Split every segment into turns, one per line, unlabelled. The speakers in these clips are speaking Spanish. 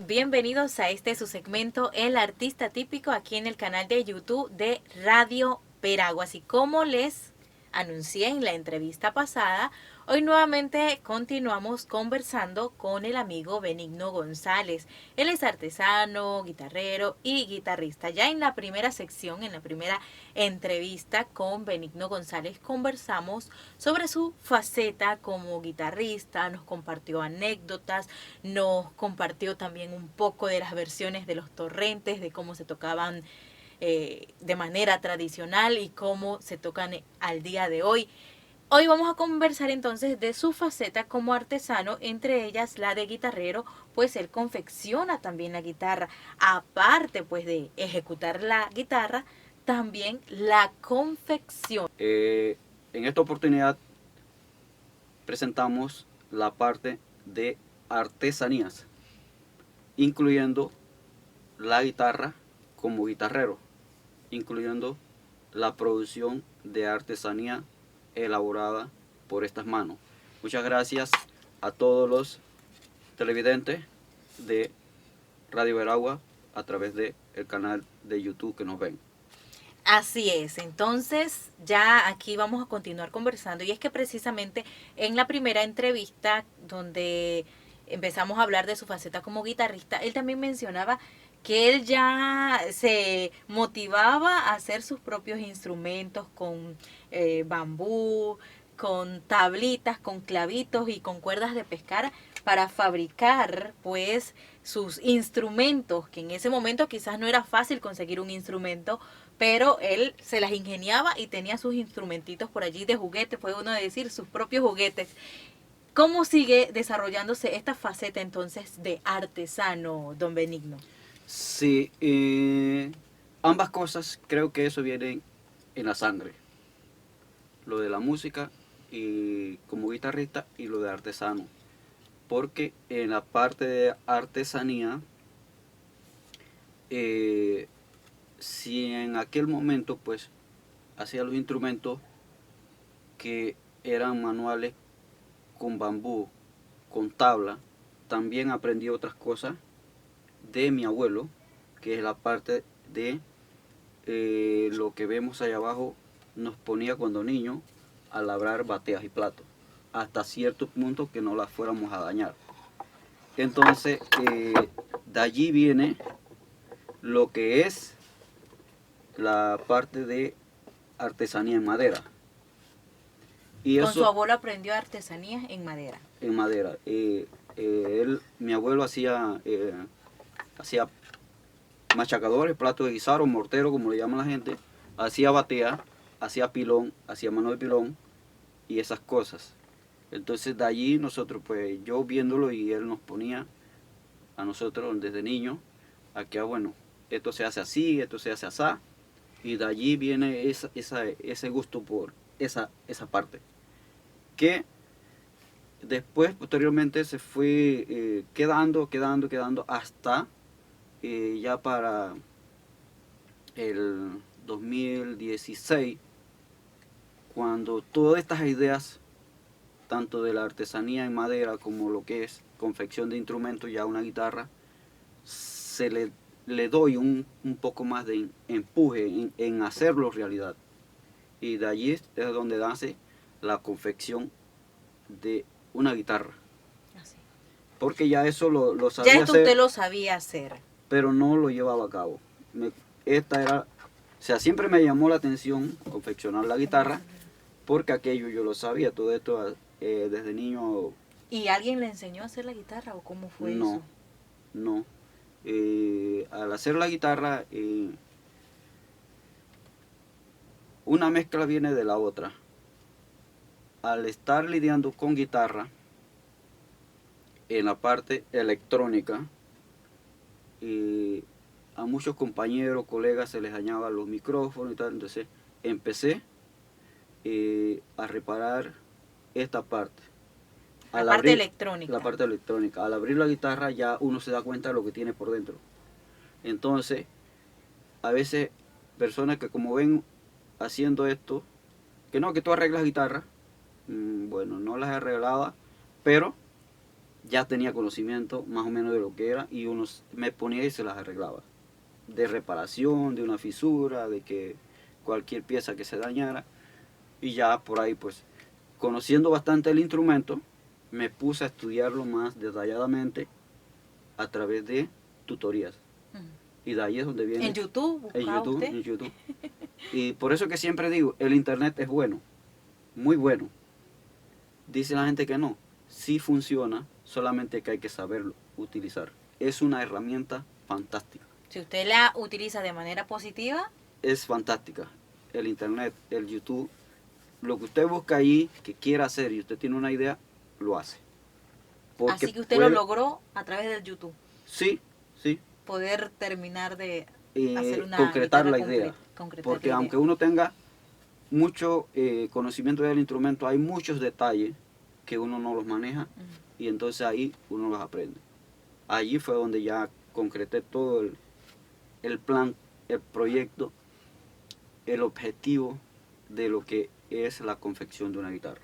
bienvenidos a este su segmento El Artista Típico aquí en el canal de YouTube de Radio Veraguas. Y como les anuncié en la entrevista pasada, hoy nuevamente continuamos conversando con el amigo Benigno González. Él es artesano, guitarrero y guitarrista. Ya en la primera sección, en la primera entrevista con Benigno González, conversamos sobre su faceta como guitarrista, nos compartió anécdotas, nos compartió también un poco de las versiones de los torrentes, de cómo se tocaban de manera tradicional y cómo se tocan al día de hoy. Hoy vamos a conversar entonces de su faceta como artesano, entre ellas la de guitarrero, pues él confecciona también la guitarra. Aparte pues de ejecutar la guitarra, también la confección.
En esta oportunidad presentamos la parte de artesanías, incluyendo la guitarra como guitarrero, incluyendo la producción de artesanía elaborada por estas manos. Muchas gracias a todos los televidentes de Radio Veragua a través del canal de YouTube que nos ven.
Así es, entonces ya aquí vamos a continuar conversando y es que precisamente en la primera entrevista donde empezamos a hablar de su faceta como guitarrista, él también mencionaba que él ya se motivaba a hacer sus propios instrumentos con bambú, con tablitas, con clavitos y con cuerdas de pescar para fabricar pues sus instrumentos, que en ese momento quizás no era fácil conseguir un instrumento, pero él se las ingeniaba y tenía sus instrumentitos por allí de juguete, puede uno decir, sus propios juguetes. ¿Cómo sigue desarrollándose esta faceta entonces de artesano, don Benigno?
Sí, ambas cosas creo que eso viene en la sangre. Lo de la música y como guitarrista y lo de artesano. Porque en la parte de artesanía, si en aquel momento pues hacía los instrumentos que eran manuales con bambú, con tabla, también aprendí otras cosas de mi abuelo, que es la parte de lo que vemos allá abajo, nos ponía cuando niños a labrar bateas y platos, hasta cierto punto que no las fuéramos a dañar. Entonces, de allí viene lo que es la parte de artesanía en madera. Y
Con su
eso
abuelo aprendió artesanías en madera.
en madera. Mi abuelo hacía machacadores, platos de guisaro, mortero, como le llama la gente, hacía batea, hacía pilón, hacía mano de pilón y esas cosas. Entonces de allí nosotros, pues yo viéndolo y él nos ponía a nosotros desde niños a que, bueno, esto se hace así, esto se hace así, y de allí viene ese gusto por esa parte. Que después, posteriormente, se fue quedando hasta ya para el 2016, cuando todas estas ideas, tanto de la artesanía en madera como lo que es confección de instrumentos, ya una guitarra, le doy un poco más de empuje en hacerlo realidad. Y de allí es donde nace la confección de una guitarra.
Así.
Porque ya eso lo
Ya
sabía
esto
hacer,
usted lo sabía hacer.
pero no lo llevaba a cabo. Esta era, o sea, siempre me llamó la atención confeccionar la guitarra, porque aquello yo lo sabía, todo esto desde niño.
¿Y alguien le enseñó a hacer la guitarra o cómo fue
No,
eso?
no. Al hacer la guitarra, una mezcla viene de la otra. Al estar lidiando con guitarra, en la parte electrónica, a muchos compañeros, colegas se les dañaban los micrófonos y tal, entonces empecé a reparar esta parte.
La parte electrónica.
La parte electrónica. Al abrir la guitarra ya uno se da cuenta de lo que tiene por dentro. Entonces, a veces personas que como ven haciendo esto, que no, que tú arreglas guitarra, bueno, no las he arreglado, pero ya tenía conocimiento más o menos de lo que era y uno me ponía y se las arreglaba. De reparación, de una fisura, de que cualquier pieza que se dañara. Y ya por ahí pues, conociendo bastante el instrumento, me puse a estudiarlo más detalladamente a través de tutorías. Y de ahí es donde viene.
En YouTube,
En YouTube. Y por eso que siempre digo, el internet es bueno, muy bueno. Dice la gente que no, sí funciona, solamente que hay que saberlo utilizar. Es una herramienta fantástica.
Si usted la utiliza de manera positiva,
Es fantástica. El internet, el YouTube, lo que usted busca ahí, que quiera hacer y usted tiene una idea, lo hace.
así que usted lo logró a través del YouTube.
Sí, sí.
Poder terminar de hacer una
concretar la idea. Porque
la
aunque
idea.
uno tenga mucho conocimiento del instrumento, hay muchos detalles que uno no los maneja y entonces ahí uno los aprende. Allí fue donde ya concreté todo el plan, el proyecto, el objetivo de lo que es la confección de una guitarra.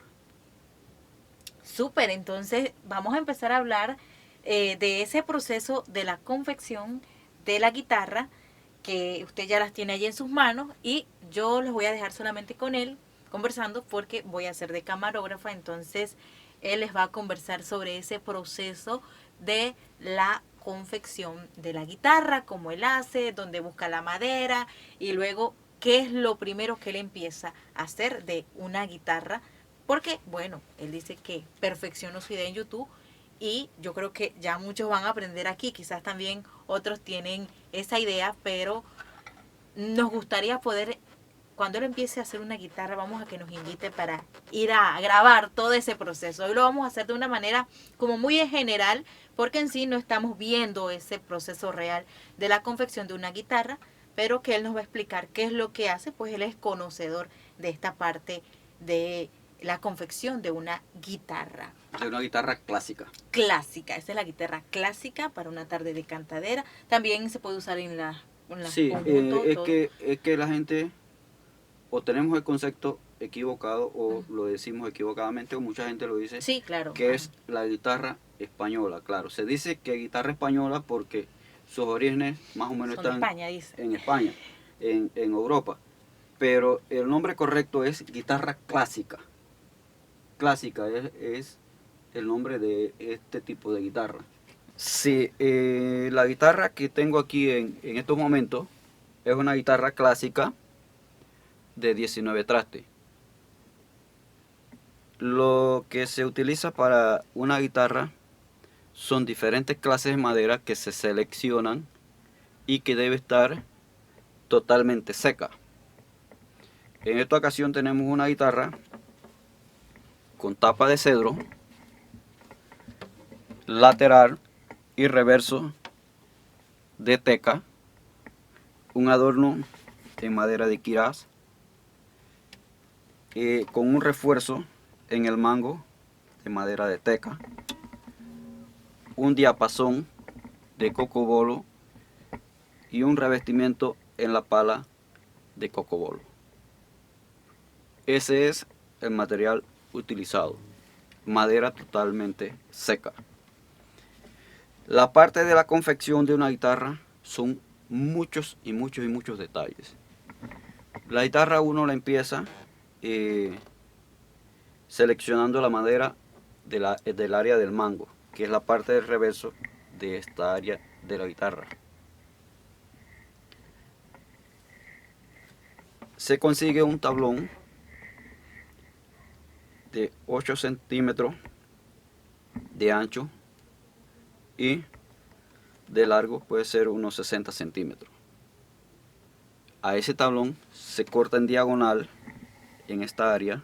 Súper, entonces vamos a empezar a hablar de ese proceso de la confección de la guitarra, que usted ya las tiene allí en sus manos y yo los voy a dejar solamente con él conversando porque voy a ser de camarógrafa, entonces él les va a conversar sobre ese proceso de la confección de la guitarra, cómo él hace, dónde busca la madera y luego qué es lo primero que él empieza a hacer de una guitarra, porque bueno, él dice que perfeccionó su idea en YouTube y yo creo que ya muchos van a aprender aquí, quizás también otros tienen esa idea, pero nos gustaría poder, cuando él empiece a hacer una guitarra, vamos a que nos invite para ir a grabar todo ese proceso. Hoy lo vamos a hacer de una manera como muy en general, porque en sí no estamos viendo ese proceso real de la confección de una guitarra, pero que él nos va a explicar qué es lo que hace, pues él es conocedor de esta parte de la confección de una guitarra.
De una guitarra clásica.
Clásica, esa es la guitarra clásica para una tarde de cantadera. También se puede usar en la
sí,
conjunto.
Es que la gente o tenemos el concepto equivocado o lo decimos equivocadamente o mucha gente lo dice.
Sí, claro.
Que es la guitarra española, claro. Se dice que guitarra española porque sus orígenes más o menos
Son
están
España, dice.
en España, en Europa. Pero el nombre correcto es guitarra clásica. Clásica es el nombre de este tipo de guitarra. Sí, la guitarra que tengo aquí en estos momentos es una guitarra clásica de 19 trastes. Lo que se utiliza para una guitarra son diferentes clases de madera que se seleccionan y que debe estar totalmente seca. En esta ocasión tenemos una guitarra con tapa de cedro, lateral y reverso de teca, un adorno en madera de quirás, con un refuerzo en el mango de madera de teca, un diapasón de cocobolo y un revestimiento en la pala de cocobolo. Ese es el material utilizado, madera totalmente seca. La parte de la confección de una guitarra son muchos y muchos y muchos detalles. La guitarra uno la empieza seleccionando la madera del área del mango, que es la parte del reverso de esta área de la guitarra. Se consigue un tablón de 8 centímetros de ancho y de largo puede ser unos 60 centímetros. A ese tablón se corta en diagonal en esta área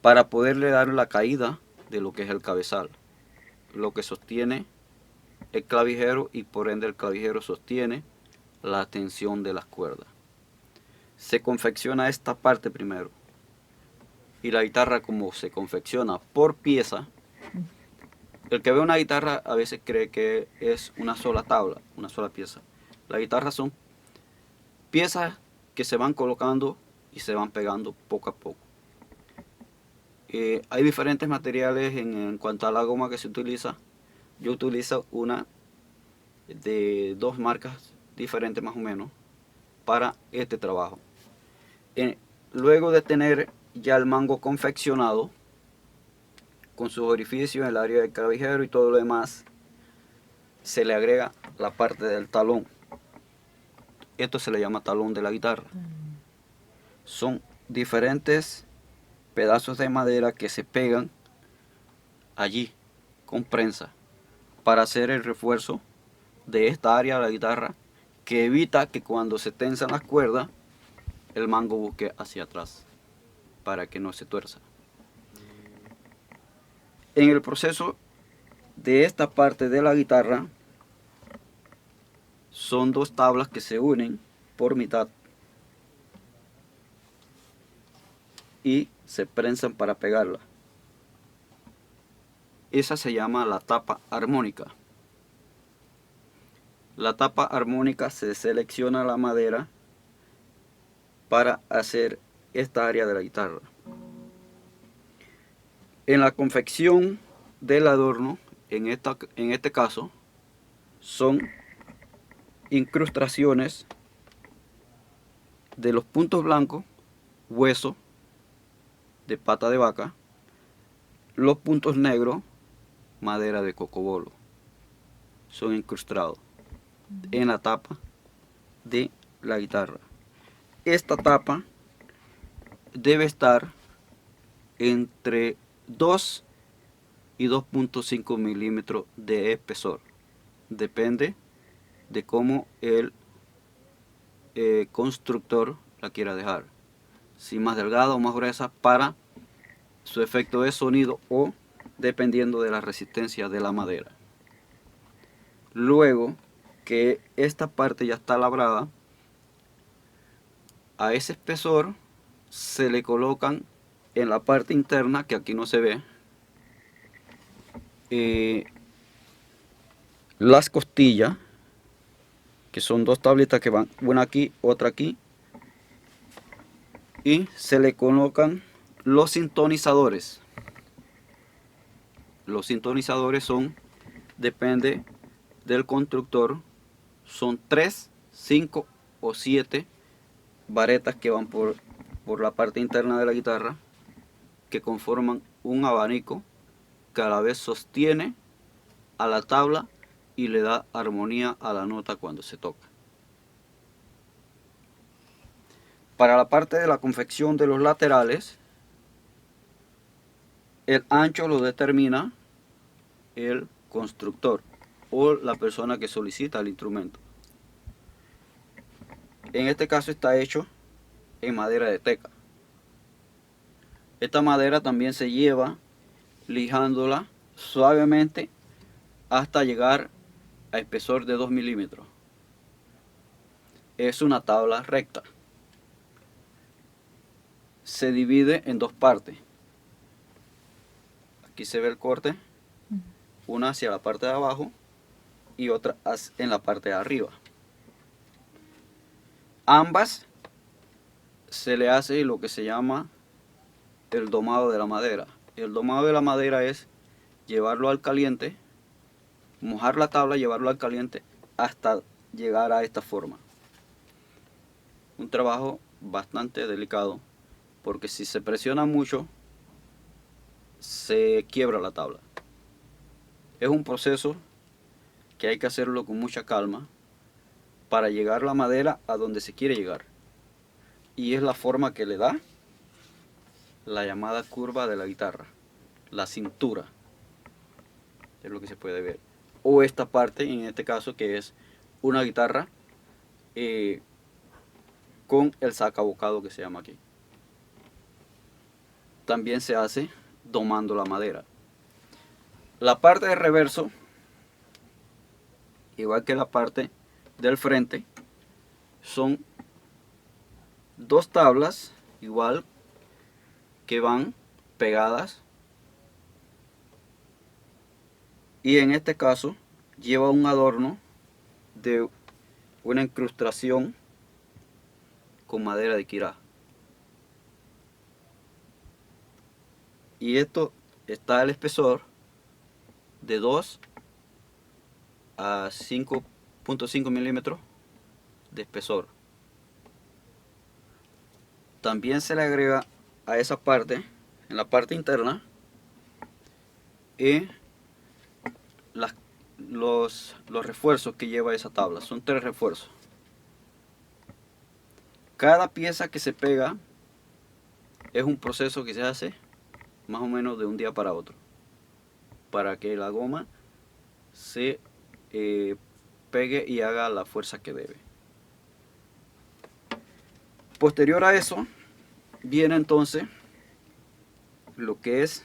para poderle dar la caída de lo que es el cabezal, lo que sostiene el clavijero y por ende el clavijero sostiene la tensión de las cuerdas. Se confecciona esta parte primero y la guitarra, como se confecciona por pieza, el que ve una guitarra a veces cree que es una sola tabla, una sola pieza. Las guitarras son piezas que se van colocando y se van pegando poco a poco. Hay diferentes materiales en cuanto a la goma que se utiliza. Yo utilizo una de dos marcas diferentes más o menos para este trabajo. Luego de tener ya el mango confeccionado con sus orificios, el área del clavijero y todo lo demás, se le agrega la parte del talón. Esto se le llama talón de la guitarra. Son diferentes pedazos de madera que se pegan allí con prensa para hacer el refuerzo de esta área de la guitarra, que evita que cuando se tensan las cuerdas el mango busque hacia atrás para que no se tuerza. En el proceso de esta parte de la guitarra son dos tablas que se unen por mitad y se prensan para pegarla. Esa se llama la tapa armónica. La tapa armónica, se selecciona la madera para hacer esta área de la guitarra. En la confección del adorno, en este caso, son incrustaciones de los puntos blancos, hueso de pata de vaca, los puntos negros, madera de cocobolo. Son incrustados en la tapa de la guitarra. Esta tapa debe estar entre 2 y 2.5 milímetros de espesor. Depende de cómo el constructor la quiera dejar. Si más delgada o más gruesa para su efecto de sonido, o dependiendo de la resistencia de la madera. Luego que esta parte ya está labrada, a ese espesor se le colocan en la parte interna, que aquí no se ve, las costillas, que son dos tablitas que van, una aquí, otra aquí, y se le colocan los sintonizadores. Los sintonizadores son, depende del constructor, son 3, 5 o 7 varetas que van por la parte interna de la guitarra, que conforman un abanico que a la vez sostiene a la tabla y le da armonía a la nota cuando se toca. Para la parte de la confección de los laterales, el ancho lo determina el constructor o la persona que solicita el instrumento. En este caso está hecho en madera de teca. Esta madera también se lleva lijándola suavemente hasta llegar a espesor de 2 milímetros. Es una tabla recta. Se divide en dos partes. Aquí se ve el corte, una hacia la parte de abajo y otra en la parte de arriba. Ambas se le hace lo que se llama el domado de la madera. El domado de la madera es llevarlo al caliente, mojar la tabla, llevarlo al caliente hasta llegar a esta forma. Un trabajo bastante delicado, porque si se presiona mucho se quiebra la tabla. Es un proceso que hay que hacerlo con mucha calma para llegar la madera a donde se quiere llegar, y es la forma que le da la llamada curva de la guitarra, la cintura, es lo que se puede ver, o esta parte en este caso, que es una guitarra con el sacabocado, que se llama aquí. También se hace domando la madera. La parte de reverso, igual que la parte del frente, son dos tablas igual que van pegadas, y en este caso lleva un adorno de una incrustación con madera de quirá. Y esto está el espesor de 2 a 5.5 milímetros de espesor. También se le agrega a esa parte, en la parte interna, los refuerzos que lleva esa tabla. Son 3 refuerzos. Cada pieza que se pega es un proceso que se hace más o menos de un día para otro, para que la goma se pegue y haga la fuerza que debe. Posterior a eso viene entonces lo que es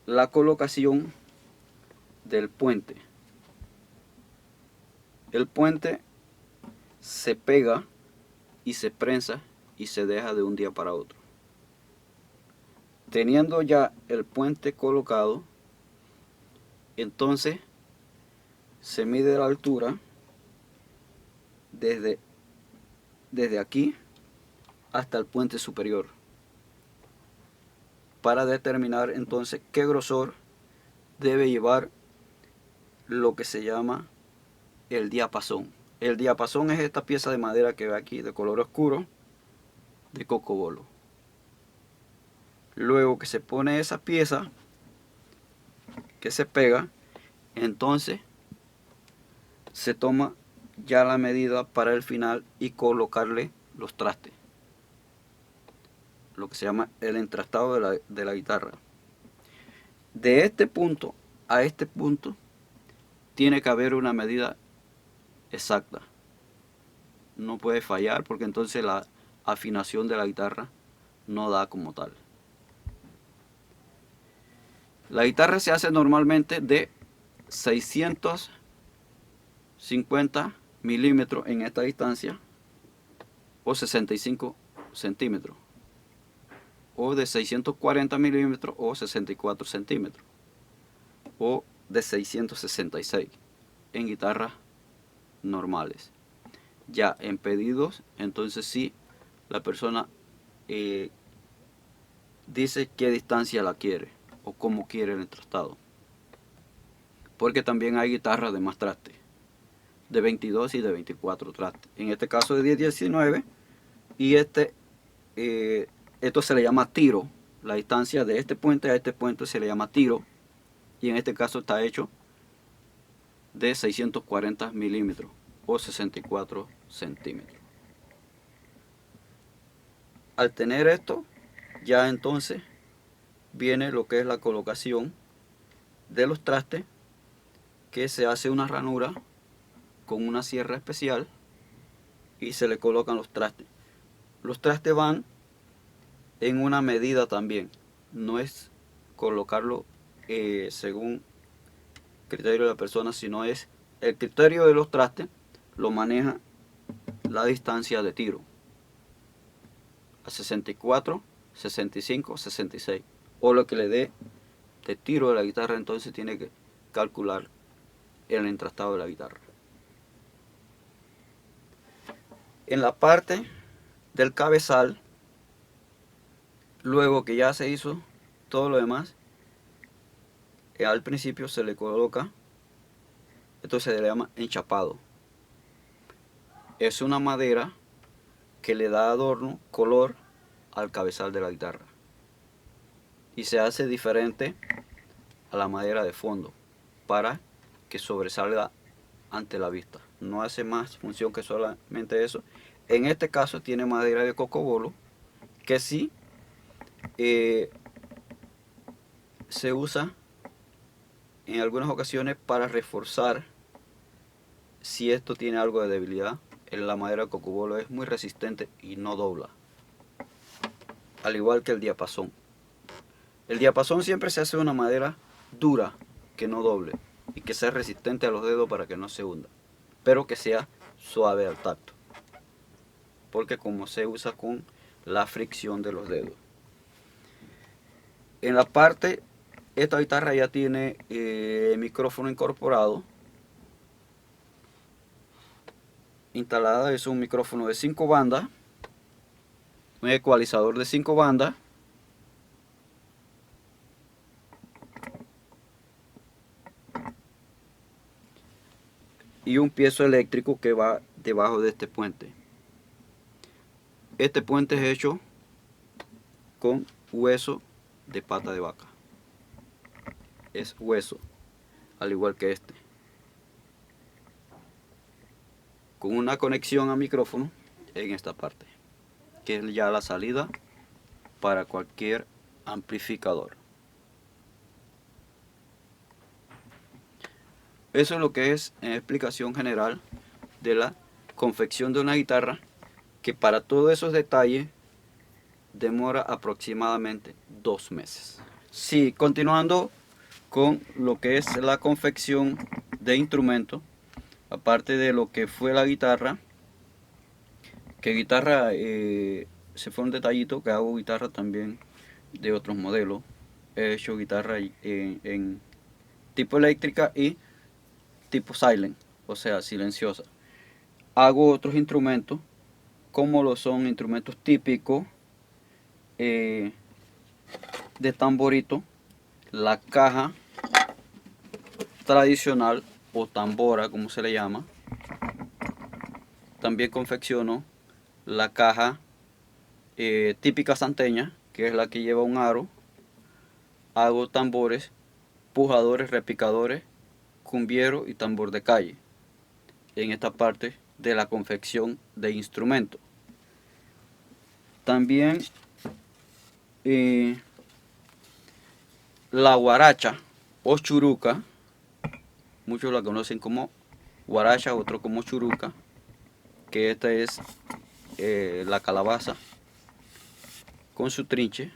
la colocación del puente. El puente se pega y se prensa y se deja de un día para otro. Teniendo ya el puente colocado, entonces se mide la altura desde aquí hasta el puente superior, para determinar entonces qué grosor debe llevar lo que se llama el diapasón. El diapasón es esta pieza de madera que ve aquí de color oscuro de cocobolo. Luego que se pone esa pieza que se pega, entonces se toma ya la medida para el final y colocarle los trastes, lo que se llama el entrastado de la guitarra. De este punto a este punto tiene que haber una medida exacta. No puede fallar porque entonces la afinación de la guitarra no da como tal. La guitarra se hace normalmente de 650 milímetros en esta distancia, o 65 centímetros, o de 640 milímetros o 64 centímetros, o de 666 en guitarras normales. Ya en pedidos, entonces sí, la persona dice qué distancia la quiere o cómo quiere el entrastado, porque también hay guitarras de más trastes, de 22 y de 24 trastes. En este caso de 10-19, y esto se le llama tiro. La distancia de este puente a este puente se le llama tiro, y en este caso está hecho de 640 milímetros o 64 centímetros. Al tener esto, ya entonces viene lo que es la colocación de los trastes, que se hace una ranura con una sierra especial y se le colocan los trastes. Los trastes van en una medida también, no es colocarlo según criterio de la persona, sino es el criterio de los trastes, lo maneja la distancia de tiro a 64, 65, 66, o lo que le dé de tiro de la guitarra. Entonces tiene que calcular el entrastado de la guitarra. En la parte del cabezal, luego que ya se hizo todo lo demás, al principio se le coloca, esto se le llama enchapado. Es una madera que le da adorno, color al cabezal de la guitarra, y se hace diferente a la madera de fondo para que sobresalga ante la vista. No hace más función que solamente eso. En este caso tiene madera de cocobolo, que sí se usa en algunas ocasiones para reforzar si esto tiene algo de debilidad. La madera de cocobolo es muy resistente y no dobla, al igual que el diapasón. El diapasón siempre se hace de una madera dura, que no doble y que sea resistente a los dedos para que no se hunda, pero que sea suave al tacto, porque como se usa con la fricción de los dedos. En la parte, esta guitarra ya tiene micrófono incorporado instalada. Es un micrófono de 5 bandas, un ecualizador de 5 bandas, y un piezo eléctrico que va debajo de este puente. Este puente es hecho con hueso de pata de vaca. Es hueso, al igual que este. Con una conexión a micrófono en esta parte, que es ya la salida para cualquier amplificador. Eso es lo que es en explicación general de la confección de una guitarra, que para todos esos detalles demora aproximadamente 2 meses. Sí, continuando con lo que es la confección de instrumentos, aparte de lo que fue la guitarra, que guitarra se fue un detallito, que hago guitarra también de otros modelos. He hecho guitarra en tipo eléctrica y tipo silent, o sea, silenciosa. Hago otros instrumentos, como lo son instrumentos típicos de tamborito, la caja tradicional o tambora, como se le llama. También confecciono la caja típica santeña, que es la que lleva un aro. Hago tambores, pujadores, repicadores, cumbiero y tambor de calle en esta parte de la confección de instrumentos. También la guaracha o churuca, muchos la conocen como guaracha, otros como churuca, que esta es la calabaza con su trinche,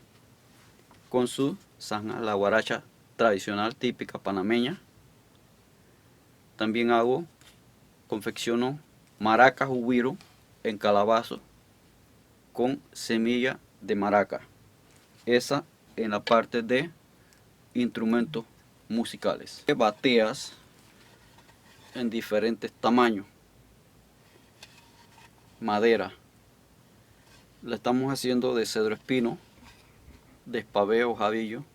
con su zanja, la guaracha tradicional típica panameña. También confecciono maracas o güiro en calabazo con semilla de maraca. Esa en la parte de instrumentos musicales. Bateas en diferentes tamaños. Madera. La estamos haciendo de cedro espino, de espabeo, jabillo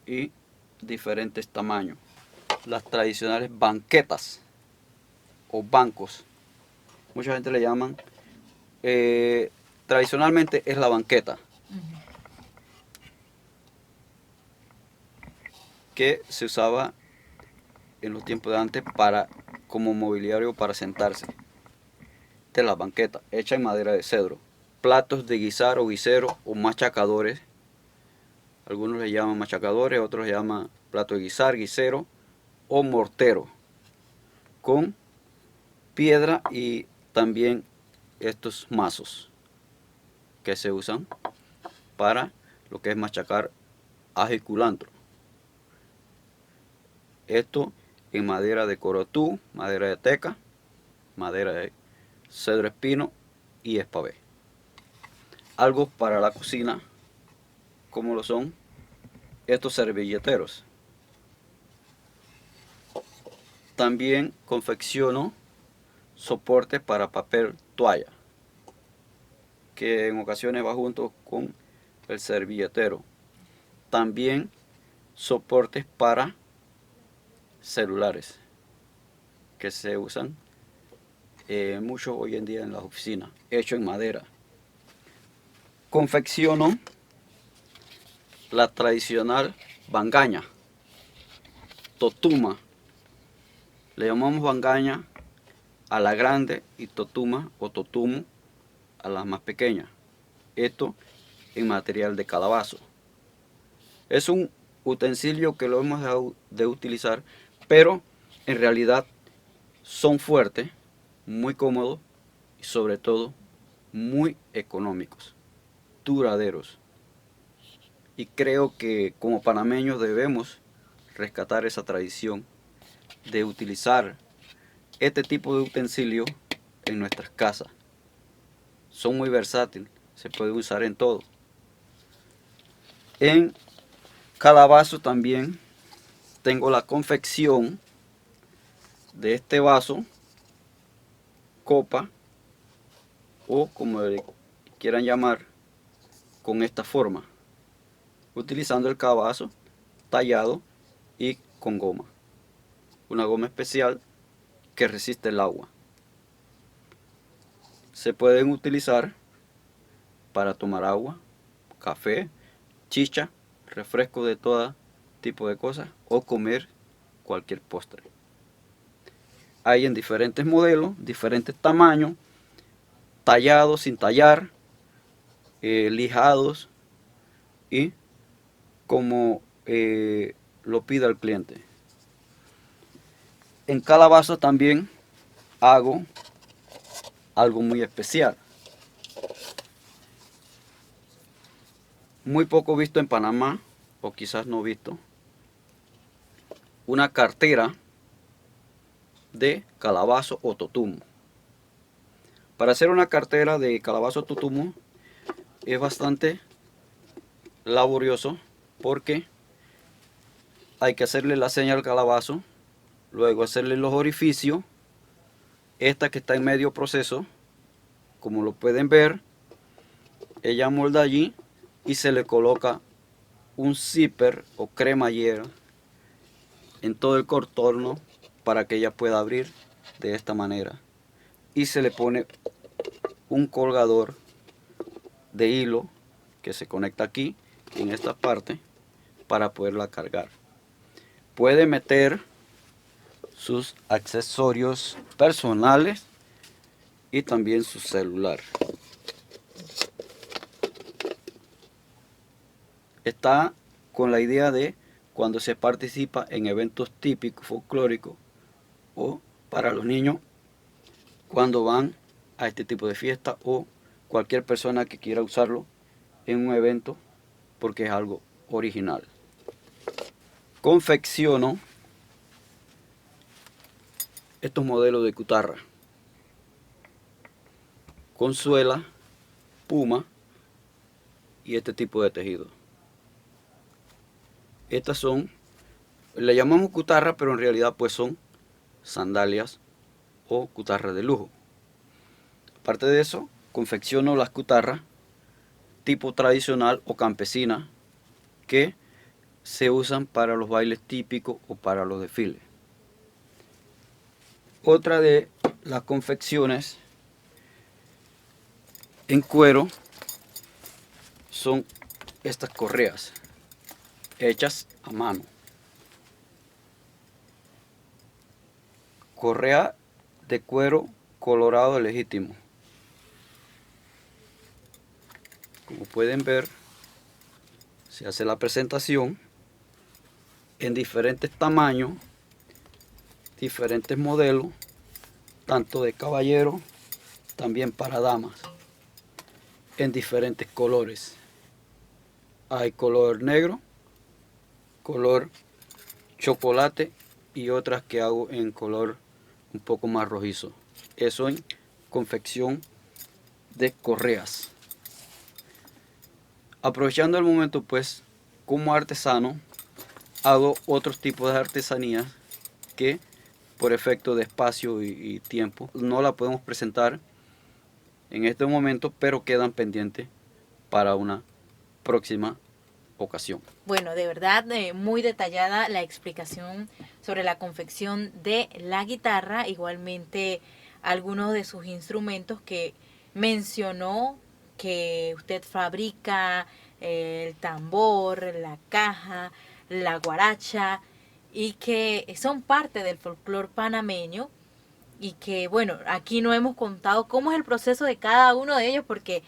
y diferentes tamaños. Las tradicionales banquetas o bancos, mucha gente le llaman, tradicionalmente es la banqueta, que se usaba en los tiempos de antes como mobiliario para sentarse. Esta es la banqueta, hecha en madera de cedro. Platos de guisar o guisero o machacadores, algunos le llaman machacadores, otros le llaman plato de guisar, guisero o mortero, con piedra y también estos mazos que se usan para lo que es machacar ajo y culantro. Esto en madera de corotú, madera de teca, madera de cedro espino y espabé. Algo para la cocina, como lo son estos servilleteros. También confecciono soportes para papel toalla, que en ocasiones va junto con el servilletero. También soportes para celulares, que se usan mucho hoy en día en las oficinas, hecho en madera. Confecciono la tradicional bangaña, totuma. Le llamamos bangaña a la grande y totuma o totumo a las más pequeñas. Esto en material de calabazo. Es un utensilio que lo hemos dejado de utilizar, pero en realidad son fuertes, muy cómodos y sobre todo muy económicos, duraderos. Y creo que como panameños debemos rescatar esa tradición de utilizar este tipo de utensilios en nuestras casas. Son muy versátiles, se puede usar en todo. En calabazo también tengo la confección de este vaso, copa o como le quieran llamar, con esta forma, utilizando el calabazo tallado y con goma, una goma especial que resiste el agua. Se pueden utilizar para tomar agua, café, chicha, refresco de todo tipo de cosas o comer cualquier postre. Hay en diferentes modelos, diferentes tamaños, tallados, sin tallar, lijados y como lo pida el cliente. En calabaza también hago algo muy especial. Muy poco visto en Panamá, o quizás no visto, una cartera de calabazo o totumo. Para hacer una cartera de calabazo o totumo es bastante laborioso porque hay que hacerle la seña al calabazo, luego hacerle los orificios. Esta que está en medio proceso, como lo pueden ver, ella molda allí y se le coloca un zipper o cremallera en todo el contorno para que ella pueda abrir de esta manera, y se le pone un colgador de hilo que se conecta aquí en esta parte para poderla cargar. Puede meter sus accesorios personales y también su celular. Está con la idea de cuando se participa en eventos típicos folclóricos o para los niños cuando van a este tipo de fiesta, o cualquier persona que quiera usarlo en un evento porque es algo original. Confecciono estos modelos de cutarra con suela, puma y este tipo de tejido. Estas son, le llamamos cutarra, pero en realidad pues son sandalias o cutarras de lujo. Aparte de eso, confecciono las cutarras tipo tradicional o campesina que se usan para los bailes típicos o para los desfiles. Otra de las confecciones en cuero son estas correas hechas a mano. Correa de cuero colorado legítimo. Como pueden ver, se hace la presentación en diferentes tamaños, diferentes modelos, tanto de caballero, también para damas, en diferentes colores. Hay color negro, color chocolate y otras que hago en color un poco más rojizo. Eso en confección de correas. Aprovechando el momento, pues, como artesano, hago otros tipos de artesanías que por efecto de espacio y tiempo no la podemos presentar en este momento, pero quedan pendientes para una próxima ocasión.
Bueno, de verdad, muy detallada la explicación sobre la confección de la guitarra, igualmente algunos de sus instrumentos que mencionó que usted fabrica, el tambor, la caja, la guaracha, y que son parte del folclore panameño, y que bueno, aquí no hemos contado cómo es el proceso de cada uno de ellos porque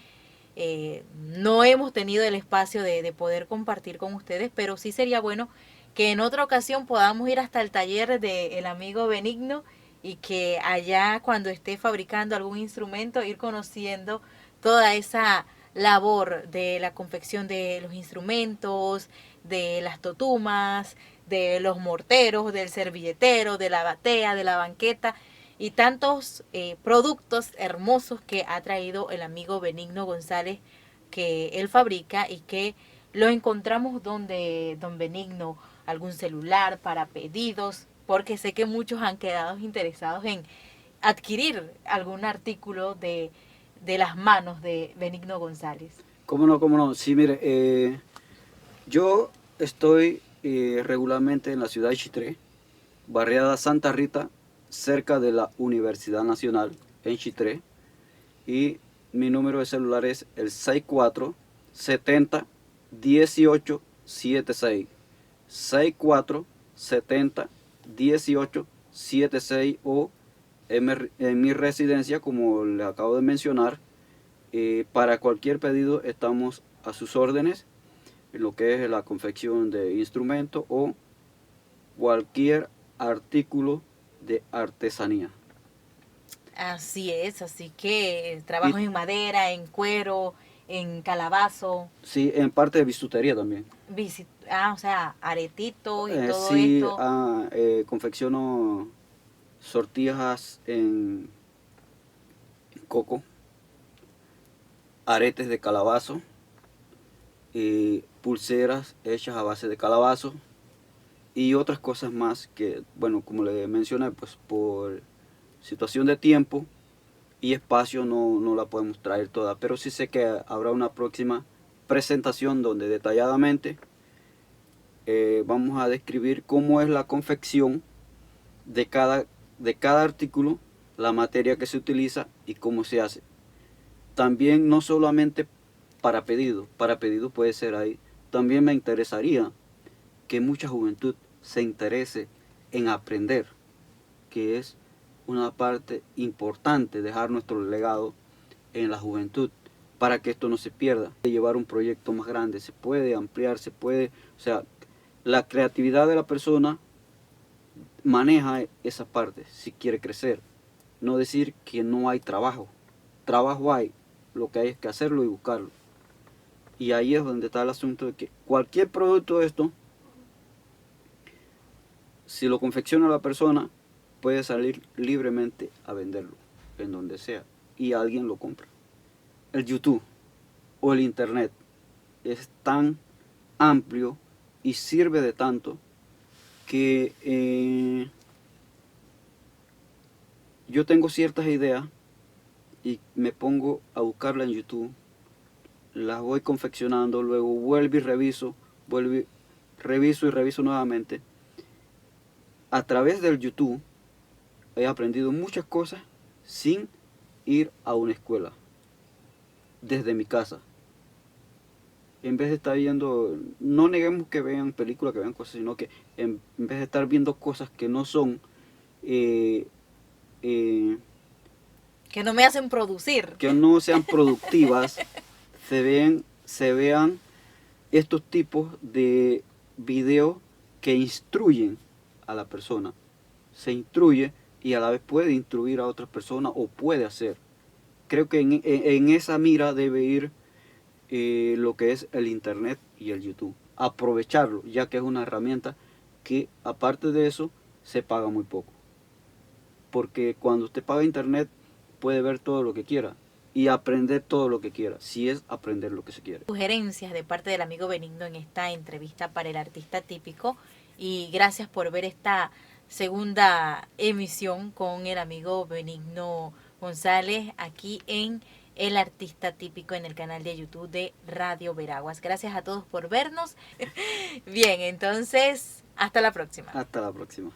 no hemos tenido el espacio de poder compartir con ustedes, pero sí sería bueno que en otra ocasión podamos ir hasta el taller del amigo Benigno y que allá cuando esté fabricando algún instrumento ir conociendo toda esa labor de la confección de los instrumentos, de las totumas, de los morteros, del servilletero, de la batea, de la banqueta y tantos productos hermosos que ha traído el amigo Benigno González, que él fabrica y que lo encontramos donde don Benigno, algún celular para pedidos, porque sé que muchos han quedado interesados en adquirir algún artículo de las manos de Benigno González.
¿Cómo no? ¿Cómo no? Sí, mire, yo estoy regularmente en la ciudad de Chitré, barriada Santa Rita, cerca de la Universidad Nacional en Chitré. Y mi número de celular es el 6470-1876. 6470-1876, o en mi residencia, como le acabo de mencionar. Para cualquier pedido estamos a sus órdenes, en lo que es la confección de instrumentos o cualquier artículo de artesanía.
Así es, así que trabajos en madera, en cuero, en calabazo.
Sí, en parte de bisutería también.
O sea, aretitos y todo
Sí,
esto.
confecciono sortijas en coco, aretes de calabazo, pulseras hechas a base de calabazo y otras cosas más que, bueno, como le mencioné, pues por situación de tiempo y espacio no la podemos traer toda, pero sí sé que habrá una próxima presentación donde detalladamente vamos a describir cómo es la confección de cada artículo, la materia que se utiliza y cómo se hace. También no solamente para pedido puede ser ahí. También me interesaría que mucha juventud se interese en aprender, que es una parte importante, dejar nuestro legado en la juventud para que esto no se pierda. Llevar un proyecto más grande, se puede ampliar, se puede, o sea, la creatividad de la persona maneja esa parte si quiere crecer. No decir que no hay trabajo. Trabajo hay, lo que hay es que hacerlo y buscarlo. Y ahí es donde está el asunto de que cualquier producto de esto, si lo confecciona la persona, puede salir libremente a venderlo en donde sea y alguien lo compra. El YouTube o el Internet es tan amplio y sirve de tanto que yo tengo ciertas ideas y me pongo a buscarla en YouTube, las voy confeccionando, luego vuelvo y reviso, reviso y reviso nuevamente. A través del YouTube he aprendido muchas cosas sin ir a una escuela, desde mi casa. En vez de estar viendo, no neguemos que vean películas, que vean cosas, sino que en vez de estar viendo cosas que no son eh,
Que no me hacen producir.
que no sean productivas, se vean estos tipos de videos que instruyen a la persona. Se instruye y a la vez puede instruir a otras personas o puede hacer. Creo que en esa mira debe ir lo que es el Internet y el YouTube. Aprovecharlo, ya que es una herramienta que aparte de eso se paga muy poco. Porque cuando usted paga Internet puede ver todo lo que quiera y aprender todo lo que quiera, si es aprender lo que se quiere.
Sugerencias de parte del amigo Benigno en esta entrevista para el artista típico, y gracias por ver esta segunda emisión con el amigo Benigno González aquí en El Artista Típico en el canal de YouTube de Radio Veraguas. Gracias a todos por vernos. Bien, entonces, hasta la próxima.
Hasta la próxima.